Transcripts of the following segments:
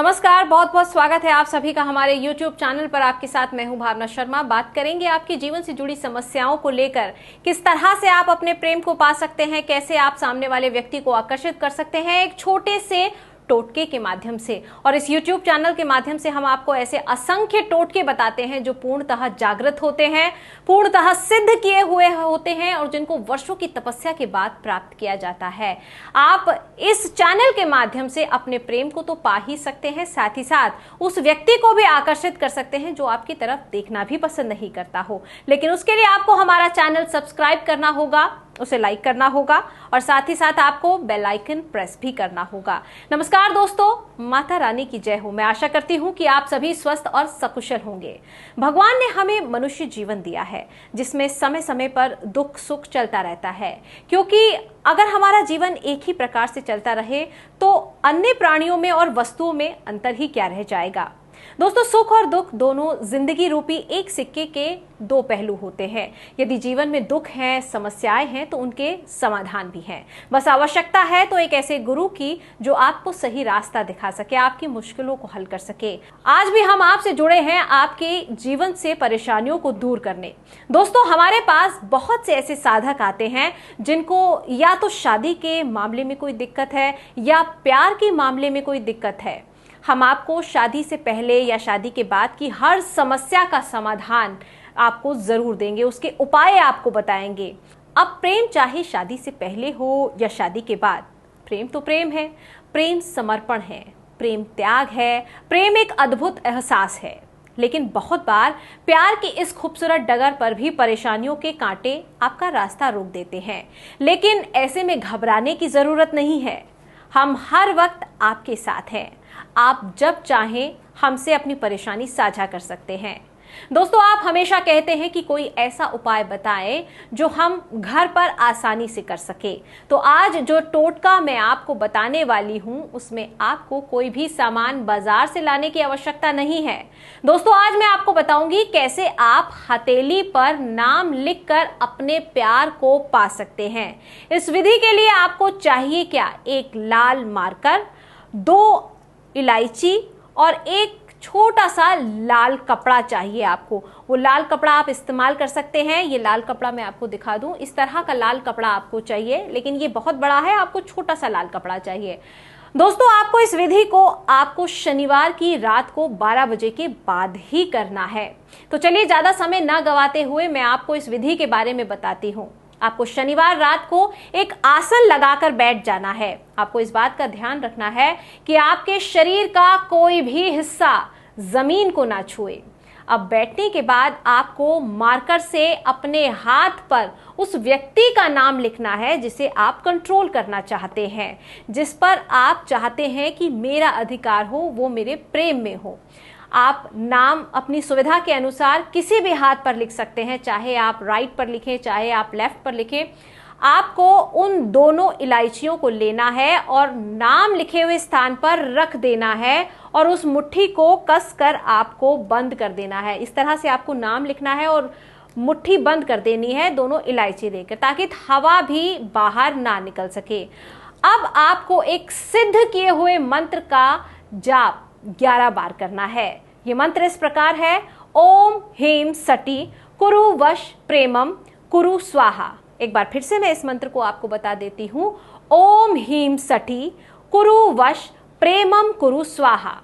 नमस्कार, बहुत बहुत स्वागत है आप सभी का हमारे YouTube चैनल पर। आपके साथ मैं हूं भावना शर्मा। बात करेंगे आपके जीवन से जुड़ी समस्याओं को लेकर, किस तरह से आप अपने प्रेम को पा सकते हैं, कैसे आप सामने वाले व्यक्ति को आकर्षित कर सकते हैं एक छोटे से टोटके के माध्यम से। और इस YouTube चैनल के माध्यम से हम आपको ऐसे असंख्य टोटके बताते हैं जो पूर्णतः जागृत होते हैं, पूर्णतः सिद्ध किए हुए होते हैं और जिनको वर्षों की तपस्या के बाद प्राप्त किया जाता है। आप इस चैनल के माध्यम से अपने प्रेम को तो पा ही सकते हैं, साथ ही साथ उस व्यक्ति को भी आकर्षित कर सकते हैं जो आपकी तरफ देखना भी पसंद नहीं करता हो। लेकिन उसके लिए आपको हमारा चैनल सब्सक्राइब करना होगा, उसे लाइक करना होगा और साथ ही साथ आपको बेल आइकन प्रेस भी करना होगा। नमस्कार दोस्तों, माता रानी की जय हो। मैं आशा करती हूं कि आप सभी स्वस्थ और सकुशल होंगे। भगवान ने हमें मनुष्य जीवन दिया है जिसमें समय समय पर दुख सुख चलता रहता है, क्योंकि अगर हमारा जीवन एक ही प्रकार से चलता रहे तो अन्य प्राणियों में और वस्तुओं में अंतर ही क्या रह जाएगा। दोस्तों, सुख और दुख दोनों जिंदगी रूपी एक सिक्के के दो पहलू होते हैं। यदि जीवन में दुख हैं, समस्याएं हैं तो उनके समाधान भी हैं। बस आवश्यकता है तो एक ऐसे गुरु की जो आपको सही रास्ता दिखा सके, आपकी मुश्किलों को हल कर सके। आज भी हम आपसे जुड़े हैं आपके जीवन से परेशानियों को दूर करने। दोस्तों, हमारे पास बहुत से ऐसे साधक आते हैं जिनको या तो शादी के मामले में कोई दिक्कत है या प्यार के मामले में कोई दिक्कत है। हम आपको शादी से पहले या शादी के बाद की हर समस्या का समाधान आपको जरूर देंगे, उसके उपाय आपको बताएंगे। अब प्रेम चाहे शादी से पहले हो या शादी के बाद, प्रेम तो प्रेम है। प्रेम समर्पण है, प्रेम त्याग है, प्रेम एक अद्भुत एहसास है। लेकिन बहुत बार प्यार की इस खूबसूरत डगर पर भी परेशानियों के कांटे आपका रास्ता रोक देते हैं। लेकिन ऐसे में घबराने की जरूरत नहीं है, हम हर वक्त आपके साथ हैं। आप जब चाहें हमसे अपनी परेशानी साझा कर सकते हैं। दोस्तों, आप हमेशा कहते हैं कि कोई ऐसा उपाय बताएं जो हम घर पर आसानी से कर सके। तो आज जो टोटका मैं आपको बताने वाली हूं उसमें आपको कोई भी सामान बाजार से लाने की आवश्यकता नहीं है। दोस्तों, आज मैं आपको बताऊंगी कैसे आप हथेली पर नाम लिखकर अपने प्यार को पा सकते हैं। इस विधि के लिए आपको चाहिए क्या? एक लाल मार्कर, 2 इलायची और एक छोटा सा लाल कपड़ा चाहिए आपको। वो लाल कपड़ा आप इस्तेमाल कर सकते हैं। ये लाल कपड़ा मैं आपको दिखा दूं, इस तरह का लाल कपड़ा आपको चाहिए, लेकिन ये बहुत बड़ा है, आपको छोटा सा लाल कपड़ा चाहिए। दोस्तों, आपको इस विधि को आपको शनिवार की रात को 12 बजे के बाद ही करना है। तो चलिए ज्यादा समय ना गवाते हुए मैं आपको इस विधि के बारे में बताती हूँ। आपको शनिवार रात को एक आसन लगाकर बैठ जाना है। आपको इस बात का ध्यान रखना है कि आपके शरीर का कोई भी हिस्सा जमीन को ना छुए। अब बैठने के बाद आपको मार्कर से अपने हाथ पर उस व्यक्ति का नाम लिखना है जिसे आप कंट्रोल करना चाहते हैं, जिस पर आप चाहते हैं कि मेरा अधिकार हो, वो मेरे प्रेम में हो। आप नाम अपनी सुविधा के अनुसार किसी भी हाथ पर लिख सकते हैं, चाहे आप राइट पर लिखें, चाहे आप लेफ्ट पर लिखें। आपको उन दोनों इलायचियों को लेना है और नाम लिखे हुए स्थान पर रख देना है और उस मुट्ठी को कसकर आपको बंद कर देना है। इस तरह से आपको नाम लिखना है और मुट्ठी बंद कर देनी है दोनों इलायची लेकर, ताकि हवा भी बाहर ना निकल सके। अब आपको एक सिद्ध किए हुए मंत्र का जाप 11 बार करना है। ये मंत्र इस प्रकार है: ओम ह्रीं सटी कुरु वश प्रेमम कुरु स्वाहा। एक बार फिर से मैं इस मंत्र को आपको बता देती हूं। ओम ह्रीं सटी कुरु वश प्रेमम कुरु स्वाहा।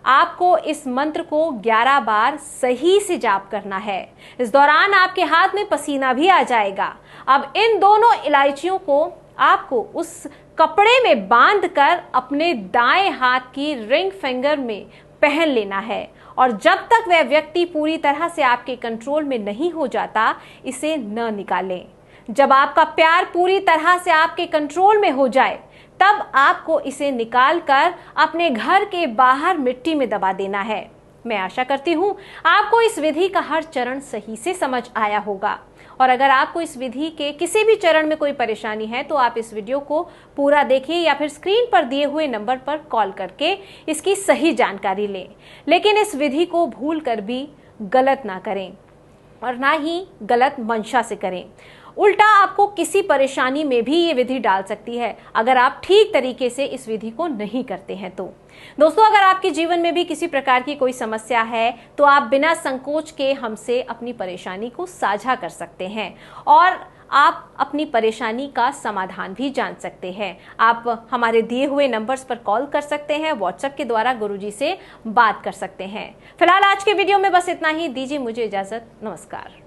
आपको इस मंत्र को 11 बार सही से जाप करना है। इस दौरान आपके हाथ में पसीना भी आ जाएगा। अब इन दोनों इलायचियों को आपको उस कपड़े में बांधकर अपने दाएं हाथ की रिंग फिंगर में पहन लेना है और जब तक वह व्यक्ति पूरी तरह से आपके कंट्रोल में नहीं हो जाता, इसे न निकालें। जब आपका प्यार पूरी तरह से आपके कंट्रोल में हो जाए, तब आपको इसे निकालकर अपने घर के बाहर मिट्टी में दबा देना है। मैं आशा करती हूं आपको इस विधि का हर चरण सही से समझ आया होगा। और अगर आपको इस विधि के किसी भी चरण में कोई परेशानी है तो आप इस वीडियो को पूरा देखिए या फिर स्क्रीन पर दिए हुए नंबर पर कॉल करके इसकी सही जानकारी लें। लेकिन इस विधि को भूल कर भी गलत ना करें और ना ही गलत मंशा से करें। उल्टा आपको किसी परेशानी में भी ये विधि डाल सकती है अगर आप ठीक तरीके से इस विधि को नहीं करते हैं तो। दोस्तों, अगर आपके जीवन में भी किसी प्रकार की कोई समस्या है तो आप बिना संकोच के हमसे अपनी परेशानी को साझा कर सकते हैं और आप अपनी परेशानी का समाधान भी जान सकते हैं। आप हमारे दिए हुए नंबर्स पर कॉल कर सकते हैं, व्हाट्सएप के द्वारा गुरुजी से बात कर सकते हैं। फिलहाल आज के वीडियो में बस इतना ही। दीजिए मुझे इजाजत। नमस्कार।